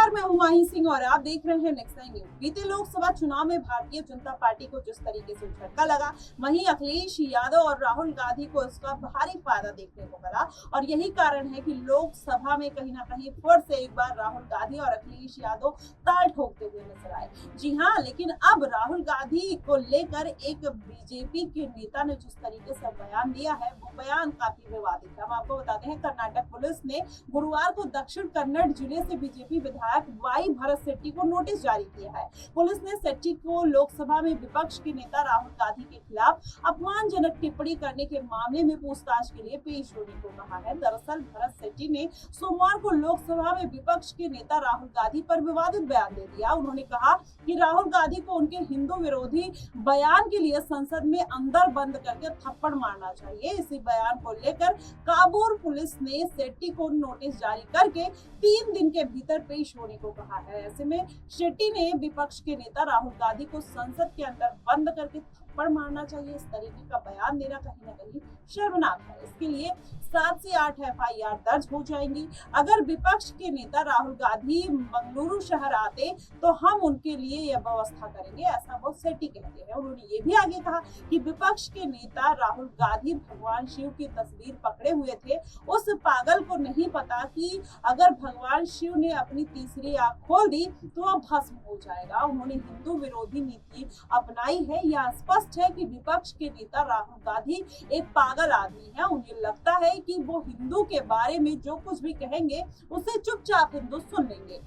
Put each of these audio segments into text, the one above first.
नमस्कार, मैं हूं माही सिंह और आप देख रहे हैं नेक्स्ट नाइन न्यूज। बीते लोकसभा चुनाव में भारतीय जनता पार्टी को जिस तरीके से झटका लगा, वहीं अखिलेश यादव और राहुल गांधी को इसका भारी फायदा देखने को मिला और यही कारण है कि लोकसभा में कहीं ना कहीं फिर से एक बार राहुल गांधी और अखिलेश यादव ताल ठोकते हुए नजर आए। जी हाँ, लेकिन अब राहुल गांधी को लेकर एक बीजेपी के नेता ने जिस तरीके से बयान दिया है, वो बयान काफी विवादित है। हम आपको बताते हैं, कर्नाटक पुलिस ने गुरुवार को दक्षिण कन्नड़ जिले से बीजेपी विधायक वाई भरत शेट्टी को नोटिस जारी किया है। पुलिस ने शेट्टी को लोकसभा में विपक्ष के नेता राहुल गांधी के खिलाफ अपमानजनक टिप्पणी करने के मामले में पूछताछ के लिए पेश होने को कहा है। दरअसल भरत शेट्टी ने सोमवार को लोकसभा में विपक्ष के नेता राहुल गांधी पर विवादित बयान दे दिया। उन्होंने कहा कि राहुल गांधी को उनके हिंदू विरोधी बयान के लिए संसद में अंदर बंद करके थप्पड़ मारना चाहिए। इसी बयान को लेकर काबूल पुलिस ने शेट्टी को नोटिस जारी करके 3 दिन के भीतर पेश होने को कहा है। ऐसे में शेट्टी ने विपक्ष के नेता राहुल गांधी को संसद के अंदर बंद करके थप्पड़ मारना चाहिए, इस तरीके का बयान देना कहीं ना कहीं शर्मनाक है। इसके लिए 7 से 8 FIR दर्ज हो जाएंगी। अगर विपक्ष के नेता राहुल गांधी मंगलुरु शहर आते तो हम उनके लिए यह व्यवस्था करेंगे, ऐसा वो शेट्टी कहते हैं। उन्होंने ये भी आगे कहा कि विपक्ष के नेता राहुल गांधी भगवान शिव की तस्वीर पकड़े हुए थे। उस पागल को नहीं पता कि अगर भगवान शिव ने अपनी तीसरी आंख खोल दी तो वह भस्म हो जाएगा। उन्होंने हिंदू विरोधी नीति अपनाई है। यह स्पष्ट है कि विपक्ष के नेता राहुल गांधी एक पागल आदमी है। उन्हें लगता है कि वो हिंदू के बारे में जो कुछ भी कहेंगे उसे चुपचाप हिंदू सुन लेंगे।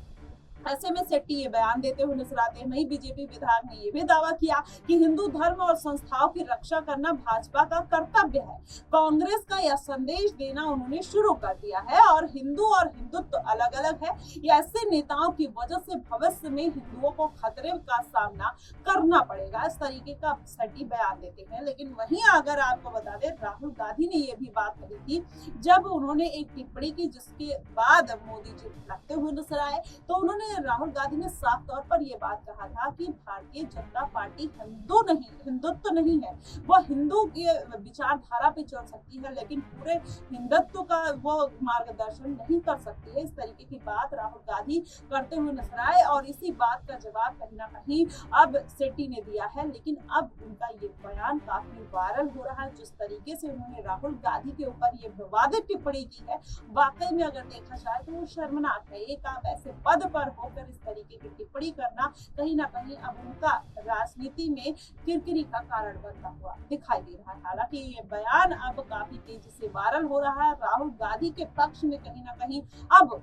ऐसे में शेट्टी ये बयान देते हुए नजर आते हैं। वहीं बीजेपी विधायक ने ये भी दावा किया कि हिंदू धर्म और संस्थाओं की रक्षा करना भाजपा का कर्तव्य है। कांग्रेस का यह संदेश देना उन्होंने शुरू कर दिया है और हिंदू और हिंदुत्व अलग अलग है। ऐसे नेताओं की वजह से भविष्य में हिंदुओं को खतरे का सामना करना पड़ेगा, इस तरीके का शेट्टी बयान देते हैं। लेकिन वहीं अगर आपको बता दें, राहुल गांधी ने यह भी बात कही थी जब उन्होंने एक टिप्पणी की जिसके बाद मोदी जी लगते हुए नजर आए, तो उन्होंने राहुल गांधी ने साफ तौर पर यह बात कहा था कि भारतीय जनता पार्टी हिंदुत्व नहीं है। वो हिंदू के विचारधारा पे चल सकती है लेकिन पूरे हिंदुत्व का वो मार्गदर्शन नहीं कर सकती है, इस तरीके की बात राहुल गांधी करते हुए नजर आए। और इसी बात का जवाब कहीं ना कहीं अब शेट्टी ने दिया है। लेकिन अब उनका ये बयान काफी वायरल हो रहा है। जिस तरीके से उन्होंने राहुल गांधी के ऊपर ये विवादित टिप्पणी की है, वाकई में अगर देखा जाए तो वो शर्मनाक है। एक आप ऐसे पद पर होकर इस तरीके की टिप्पणी करना कहीं ना कहीं अब उनका राजनीति में किरकिरी का कारण बनता हुआ दिखाई दे रहा है। हालांकि ये बयान अब काफी तेजी से वायरल हो रहा है। राहुल गांधी के पक्ष में कहीं ना कहीं अब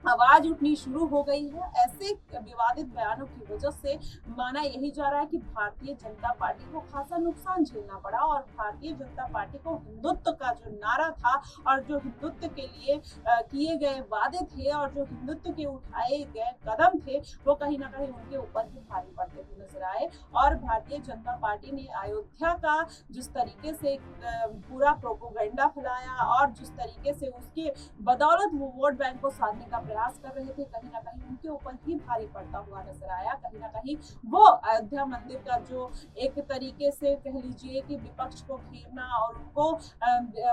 आवाज उठनी शुरू हो गई है। ऐसे विवादित बयानों की वजह से माना यही जा रहा है कि भारतीय जनता पार्टी को खासा नुकसान झेलना पड़ा और भारतीय जनता पार्टी को हिंदुत्व का जो नारा था और जो हिंदुत्व के लिए किए गए वादे थे और जो हिंदुत्व के उठाए गए कदम थे, वो कहीं ना कहीं उनके ऊपर ही भारी पड़ते हुए नजर आए। और भारतीय जनता पार्टी ने अयोध्या का जिस तरीके से पूरा प्रोपोगंडा फैलाया और जिस तरीके से उसके बदौलत वो वोट बैंक को साधने का प्रयास कर रहे थे, कहीं ना कहीं उनके ऊपर ही भारी पड़ता हुआ नजर आया। कहीं ना कहीं वो अयोध्या मंदिर का जो एक तरीके से कह लीजिए कि विपक्ष को घेरना और उनको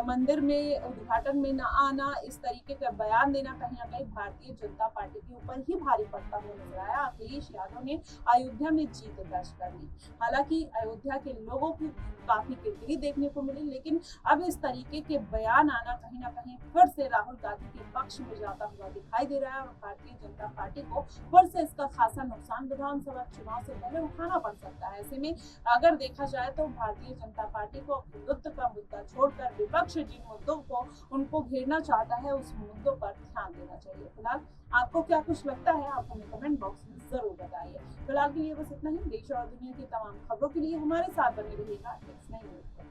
मंदिर में उद्घाटन में न आना, इस तरीके का बयान देना कहीं ना कहीं भारतीय जनता पार्टी के ऊपर ही भारी पड़ता हुआ नजर आया। अखिलेश यादव ने अयोध्या में जीत दर्ज कर ली। हालांकि अयोध्या के लोगों की काफी किरकिरी देखने को मिली, लेकिन अब इस तरीके के बयान आना कहीं ना कहीं फिर से राहुल गांधी के पक्ष में जाता हुआ दिखाई दे रहा है और भारतीय जनता पार्टी को फिर से इसका खासा नुकसान विधानसभा चुनाव से पहले उठाना पड़ सकता है। ऐसे में अगर देखा जाए तो भारतीय जनता पार्टी को हिंदुत्व का मुद्दा छोड़कर विपक्ष जिन मुद्दों को उनको घेरना चाहता है, उस मुद्दों पर ध्यान देना चाहिए। फिलहाल आपको क्या कुछ लगता है, आप हमें कमेंट बॉक्स में जरूर बताइए। फिलहाल के लिए बस इतना ही। देश और दुनिया की तमाम खबरों के लिए हमारे साथ बने रहिएगा नेक्स्ट नाइन न्यूज।